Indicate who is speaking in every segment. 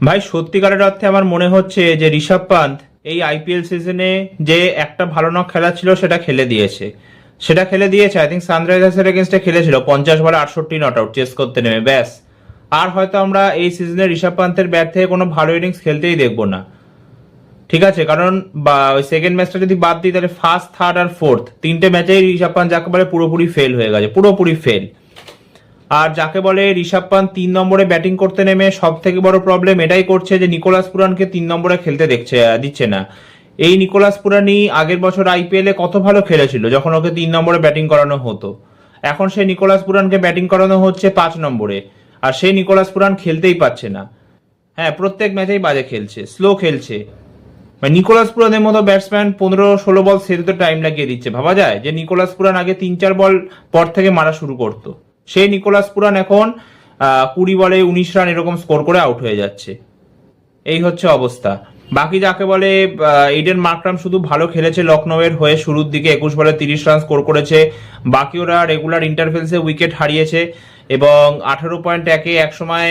Speaker 1: ভাই সত্যিকারের অর্থে আমার মনে হচ্ছে যে ঋষভ পান্থ এই আইপিএল সিজনে যে একটা ভালো নক খেলা ছিল সেটা খেলে দিয়েছে আই থিঙ্ক সানরাইজার্সের এগেনস্টে খেলেছিল 50 বলে 68 নট আউট চেস করতে নেমে ব্যাস। আর হয়তো আমরা এই সিজনে ঋষভ পান্থের ব্যাট থেকে কোনো ভালো ইনিংস খেলতেই দেখবো না। ঠিক আছে, কারণ বা ওই সেকেন্ড ম্যাচটা যদি বাদ দিই তাহলে ফার্স্ট, থার্ড আর ফোর্থ তিনটে ম্যাচেই ঋষভ পান্থ যাকে বলে পুরোপুরি ফেল হয়ে গেছে, পুরোপুরি ফেল। আর যাকে বলে ঋষভ পান্থ 3 নম্বরে ব্যাটিং করতে নেমে সব থেকে বড় প্রবলেম এটাই করছে যে নিকোলাস পুরানকে 3 নম্বরে খেলতে দিচ্ছে না। এই নিকোলাস পুরানি আগের বছর আইপিএল এ কত ভালো খেলেছিল যখন ওকে 3 নম্বরে ব্যাটিং করানো হতো। এখন সেই নিকোলাস পুরানকে ব্যাটিং করানো হচ্ছে 5 নম্বরে, আর সেই নিকোলাস পুরান খেলতেই পারছে না। হ্যাঁ, প্রত্যেক ম্যাচেই বাজে খেলছে, স্লো খেলছে। মানে নিকোলাস পুরানের মতো ব্যাটসম্যান 15-16 বল সেরে টাইম লাগিয়ে দিচ্ছে। ভাবা যায় যে নিকোলাস পুরান আগে 3-4 বল পর থেকে মারা শুরু করতো, সেই নিকোলাস পুরান এখন 20 বলে 19 রান এরকম স্কোর করে আউট হয়ে যাচ্ছে। এই হচ্ছে অবস্থা। বাকি যাকে বলে এইডেন মার্করাম শুধু ভালো খেলেছে লখনৌয়ের হয়ে, শুরুর দিকে 21 বলে 30 রান স্কোর করেছে। বাকি ওরা রেগুলার ইন্টারভেলসে উইকেট হারিয়েছে এবং 18.1-এ একসময়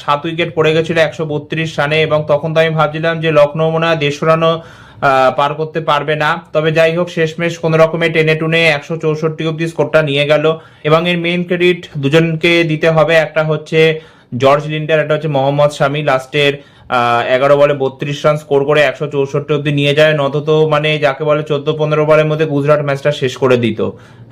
Speaker 1: 7 উইকেট পড়ে গেছিল 132 রানে, এবং তখন তো আমি ভাবছিলাম যে লখনৌ মনে হয় 150 রানও পার করতে পারবে না। তবে যাই হোক, শেষমেশ কোনো রকমে টেনে টুনে 164 অব্দি স্কোরটা নিয়ে গেল। এবং এর মেইন ক্রেডিট দুজনকে দিতে হবে, একটা হচ্ছে জর্জ লিন্ডার, একটা হচ্ছে মোহাম্মদ শামি। লাস্টের 11 বলে 32 রান স্কোর করে 164 অব্দি নিয়ে যায়, নত তো মানে যাকে বলে 14-15 বলের মধ্যে গুজরাট ম্যাচটা শেষ করে দিত।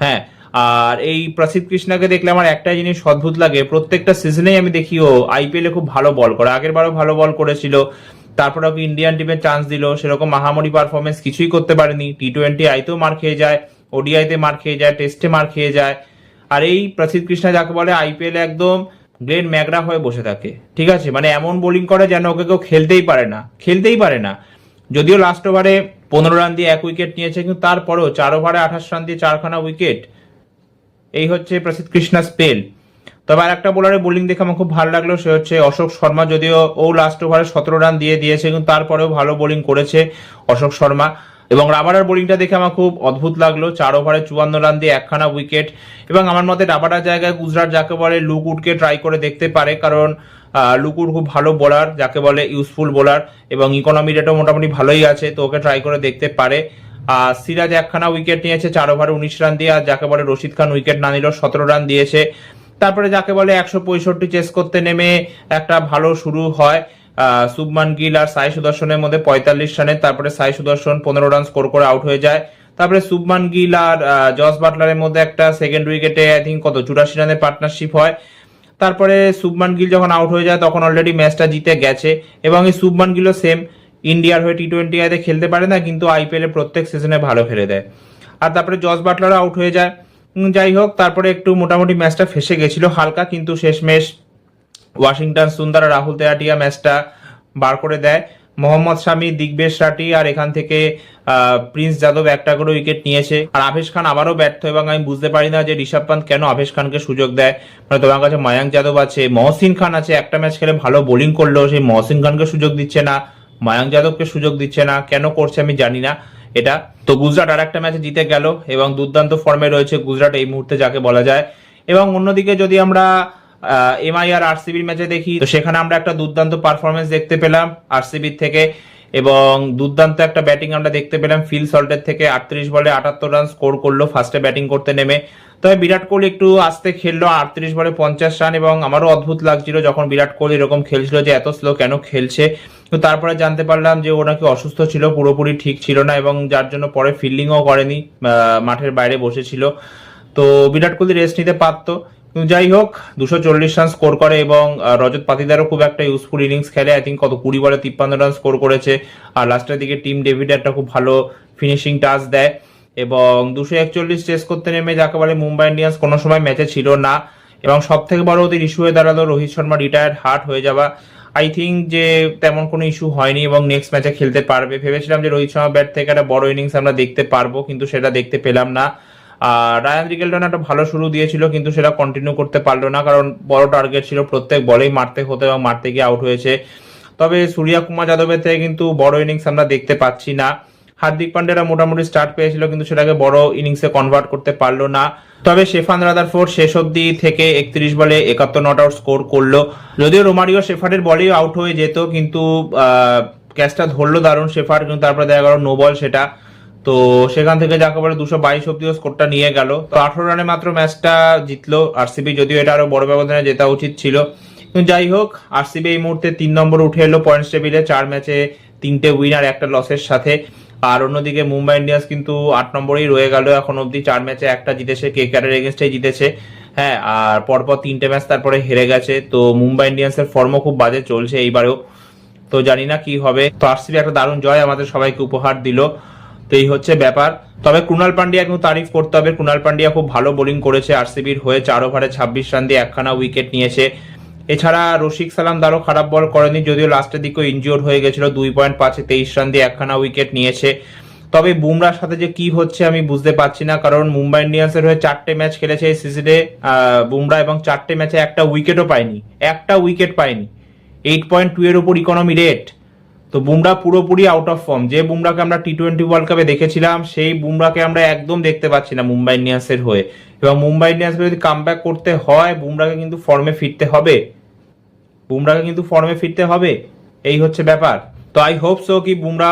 Speaker 1: হ্যাঁ, আর এই প্রসিদ্ধ কৃষ্ণাকে দেখলে আমার একটাই জিনিস অদ্ভুত লাগে, প্রত্যেকটা সিজনেই আমি দেখি ও আইপিএল এ খুব ভালো বল করে, আগের বারও ভালো বল করেছিল, তারপরে ওকে ইন্ডিয়ান টিমে চান্স দিল, সেরকম মাহামরি পারফরমেন্স কিছুই করতে পারেনি। টি20 আইতেও মার খেয়ে যায়, ওডিআইতে মার খেয়ে যায়, টেস্টে মার খেয়ে যায়। আর এই প্রসিদ্ধ কৃষ্ণা যাকে বলে আইপিএল একদম গ্লেন ম্যাকগ্রা হয়ে বসে থাকে। ঠিক আছে, মানে এমন বোলিং করে যেন ওকে কেউ খেলতেই পারে না, খেলতেই পারে না। যদিও লাস্ট ওভারে 15 রান দিয়ে 1 উইকেট নিয়েছে, কিন্তু তারপরেও 4 ওভারে 28 রান দিয়ে 4খানা উইকেট। এই হচ্ছে প্রসিদ্ধ কৃষ্ণা স্পেল। তবে আর একটা বোলারের বোলিং দেখে আমার খুব ভালো লাগলো, সে হচ্ছে অশোক শর্মা। যদিও ও লাস্ট ওভারে 17 রান দিয়ে দিয়েছে, কিন্তু তারপরেও ভালো বোলিং করেছে অশোক শর্মা। এবং রাবাডার বোলিংটা দেখে আমার খুব অদ্ভুত লাগলো, 4 ওভারে 54 রান দিয়ে 1খানা উইকেট। এবং আমার মতে রাবাডার জায়গায় গুজরাট যাকে বলে লুক উডকে ট্রাই করে দেখতে পারে, কারণ লুক উড খুব ভালো বোলার, যাকে বলে ইউজফুল বোলার, এবং ইকোনমি রেটও মোটামুটি ভালোই আছে, তো ওকে ট্রাই করে দেখতে পারে। সিরাজ 1খানা উইকেট নিয়েছে 4 ওভারে 19 রান দিয়ে, আর যাকে বলে রশিদ খান উইকেট না নিল, 17 রান দিয়েছে। তারপরে যাকে বলে 165 চেস করতে নেমে একটা ভালো শুরু হয় শুভমান গিল আর সাই সুদর্শনের মধ্যে 45 রানে। তারপরে সাই সুদর্শন 15 রান স্কোর করে আউট হয়ে যায়। তারপরে শুভমান গিল আর জস বাটলারের মধ্যে একটা সেকেন্ড উইকেটে আই থিঙ্ক 84 রানের পার্টনারশিপ হয়। তারপরে শুভমান গিল যখন আউট হয়ে যায় তখন অলরেডি ম্যাচটা জিতে গেছে। এবং এই শুভমান গিলও সেম, ইন্ডিয়ার হয়ে টি20 আইতে খেলতে পারে না, কিন্তু আইপিএল এ প্রত্যেক সিজনে ভালো খেলে দেয়। আর তারপরে জস বাটলারও আউট হয়ে যায়। যাই হোক, তারপরে একটু মোটামুটি ম্যাচটা ফেসে গেছিল হালকা, কিন্তু শেষমেশ ওয়াশিংটন সুন্দর আর রাহুল তেয়াটিয়া ম্যাচটা বার করে দেয়। মোহাম্মদ শামি, দিগ্বেশ রাটি আর এখান থেকে প্রিন্স যাদব একটা করে উইকেট নিয়েছে। আর আভেশ খান আবারও ব্যর্থ, এবং আমি বুঝতে পারি না যে ঋষভ পান্থ কেন আভেশ খানকে সুযোগ দেয়। মানে তোমার কাছে মায়াঙ্ক যাদব আছে, মহসিন খান আছে, একটা ম্যাচ খেলে ভালো বোলিং করলো, সেই মহসিন খানকে সুযোগ দিচ্ছে না, মায়াঙ্ক যাদবকে সুযোগ দিচ্ছে না, কেন করছে আমি জানি না এটা। তো গুজরাট আর একটা ম্যাচে জিতে গেল এবং দুর্দান্ত ফর্মে রয়েছে গুজরাট এই মুহূর্তে যাকে বলা যায়। এবং অন্যদিকে যদি আমরা এমআই আর আরসিবির ম্যাচে দেখি, তো সেখানে আমরা একটা দুর্দান্ত পারফরমেন্স দেখতে পেলাম আরসিবির থেকে, এবং দুর্দান্ত একটা ব্যাটিং আমরা দেখতে পেলাম ফিল সল্টের থেকে। 38 বলে 78 রান স্কোর করলো ফার্স্টে ব্যাটিং করতে নেমে। তবে বিরাট কোহলি একটু আস্তে খেললো, 38 বলে 50 রান, এবং আমারও অদ্ভুত লাগছিল যখন বিরাট কোহলি এরকম খেলছিল যে এত স্লো কেন খেলছে। তো তারপরে জানতে পারলাম যে ও নাকি অসুস্থ ছিল, পুরোপুরি ঠিক ছিল না, এবং যার জন্য পরে ফিল্ডিংও করেনি, মাঠের বাইরে বসেছিল। তো বিরাট কোহলি রেস্ট নিতে পারতো। যাই হোক, 240 রান স্কোর করে, এবং রজত পাতিদারও খুব একটা ইউজফুল ইনিংস খেলে, আই থিঙ্ক 20 বলে 53 রান স্কোর করেছে। আর লাস্টের দিকে টিম ডেভিড একটা খুব ভালো ফিনিশিং টাচ দেয়, এবং 241 চেস করতে নেমে যাকে বলে মুম্বাই ইন্ডিয়ান্স কোনো সময় ম্যাচে ছিল না। এবং সব থেকে বড় ওদের ইস্যু হয়ে দাঁড়ালো রোহিত শর্মা রিটায়ার্ড হার্ট হয়ে যাওয়া। আই থিঙ্ক যে তেমন কোনো ইস্যু হয়নি এবং নেক্সট ম্যাচে খেলতে পারবে। ভেবেছিলাম যে রোহিত শর্মা ব্যাট থেকে একটা বড় ইনিংস আমরা দেখতে পারবো, কিন্তু সেটা দেখতে পেলাম না। রায়ান রিকেলটন একটা ভালো শুরু দিয়েছিল, কিন্তু সেটা কন্টিনিউ করতে পারলো না, কারণ বড় টার্গেট ছিল, প্রত্যেক বলেই মারতে হতো এবং মারতে গিয়ে আউট হয়েছে। তবে সূর্য কুমার যাদবের থেকে কিন্তু বড় ইনিংস আমরা দেখতে পাচ্ছি না। হার্দিক পান্ডেরা মোটামুটি স্টার্ট পেয়েছিল, কিন্তু সেটাকে বড় ইনিংসে কনভার্ট করতে পারলো না। তবে শেফান রাদারফোর্ড শেষ অব্দি থেকে 31 বলে 71 নট আউট স্কোর করলো। যদিও রোমারিও শেফার্ডের বলেই আউট হয়ে যেত, কিন্তু ক্যাচটা ধরলো দারুণ শেফার্ড, কিন্তু তারপরে দেখা গেল নো বল সেটা। তো সেখান থেকে যাকে বলে 222 অব্দিও স্কোরটা নিয়ে গেল। তো 18 রানে মাত্র ম্যাচটা জিতলো আরসিবি, যদিও এটা আরো বড় ব্যবধানে জেতা উচিত ছিল। কিন্তু যাই হোক, আরসিবি এই মুহূর্তে 3 নম্বর উঠে এলো পয়েন্টস টেবিলে, 4 ম্যাচে 3টে উইন আর 1টা লসের সাথে। আর অন্যদিকে মুম্বাই ইন্ডিয়ান্স কিন্তু 8 নম্বরেই রয়ে গেল এখন অব্দি, 4 ম্যাচে 1টা জিতেছে, কেকেআর এর এগেনস্টে জিতেছে। হ্যাঁ, আর পরপর 3টে ম্যাচ তারপরে হেরে গেছে। তো মুম্বাই ইন্ডিয়ান্সের ফর্মও খুব বাজে চলছে এইবারেও। তো জানি না কি হবে। তো আরসিবি একটা দারুণ জয় আমাদের সবাইকে উপহার দিল। তো এই হচ্ছে ব্যাপার। তবে কুণাল পান্ডিয়া কিন্তু তারিফ করতে হবে, কুণাল পান্ডিয়া খুব ভালো বোলিং করেছে আরসিবির হয়ে, 4 ওভারে 26 রান দিয়ে 1খানা উইকেট নিয়েছে। এছাড়া রশিক সালামদারও খারাপ বল করেনি, যদিও লাস্টের দিকেও ইনজিওর হয়ে গেছিল, 2.5-এ 23 রান দিয়ে 1খানা উইকেট নিয়েছে। তবে বুমরার সাথে যে কি হচ্ছে আমি বুঝতে পারছি না, কারণ মুম্বাই ইন্ডিয়ান্সের হয়ে 4টে ম্যাচ খেলেছে এই সিজনে বুমরা, এবং 4টে ম্যাচে একটা উইকেটও পায়নি, একটা উইকেট পায়নি। 8.2 এর উপর ইকোনমি রেট। তো বুমরা পুরোপুরি আউট অফ ফর্ম। যে বুমরাকে আমরা টি20 ওয়ার্ল্ড কাপে দেখেছিলাম, সেই বুমরাকে আমরা একদম দেখতে পাচ্ছি না মুম্বাই ইন্ডিয়ান্সের হয়ে। এবং মুম্বাই ইন্ডিয়ান্সকে যদি কামব্যাক করতে হয়, বুমরাকে কিন্তু ফর্মে ফিরতে হবে, এই হচ্ছে ব্যাপার। তো আই হোপ সো কি বুমরা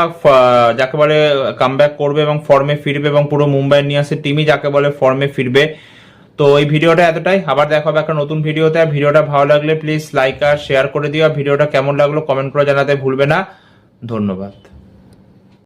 Speaker 1: যাকে বলে কামব্যাক করবে এবং ফর্মে ফিরবে, এবং পুরো মুম্বাই ইন্ডিয়ান্সের টিমই যাকে বলে ফর্মে ফিরবে। তো এই ভিডিওটা এতটাই, আবার দেখা হবে একটা নতুন ভিডিওতে। ভিডিওটা ভালো লাগলে প্লিজ লাইক আর শেয়ার করে দিও। ভিডিওটা কেমন লাগলো কমেন্ট করে জানাতে ভুলবে না। ধন্যবাদ।